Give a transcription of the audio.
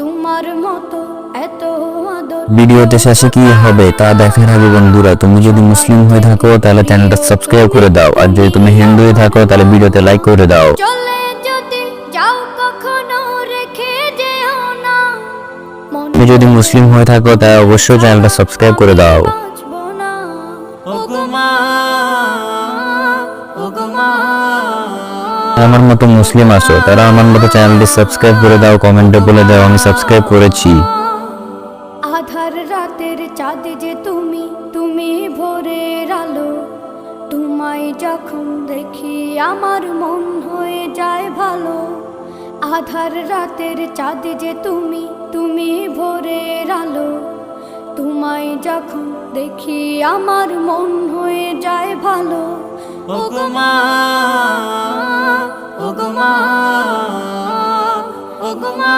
তোমার মতো এত আদর। ভিডিওতে শেষে কি হবে তা দেখার আগে বন্ধুরা, তুমি যদি মুসলিম হয়ে থাকো তাহলে চ্যানেলটা সাবস্ক্রাইব করে দাও, আর যদি তুমি হিন্দু হয়ে থাকো তাহলে ভিডিওতে লাইক করে দাও। চলে যদি যাও কখনো রেখে যেও না, তুমি যদি মুসলিম হয়ে থাকো তাহলে অবশ্যই চ্যানেলটা সাবস্ক্রাইব করে দাও। বাঁচবো না। ওগো মা, ওগো মা, আমার মতো মুসলিম আছো তারা আমার মতো চ্যানেলটি সাবস্ক্রাইব করে দাও, কমেন্টে বলে দাও আমি সাবস্ক্রাইব করেছি। আধার রাতের চাঁদ যে তুমি, তুমি ভোরের আলো। তোমায় যখন দেখি আমার মন হয়ে যায় ভালো। আধার রাতের চাঁদ যে তুমি, তুমি ভোরের আলো। তোমায় যখন দেখি আমার মন হয়ে যায় ভালো। ওগো মা, ওগো মা, ওগো মা।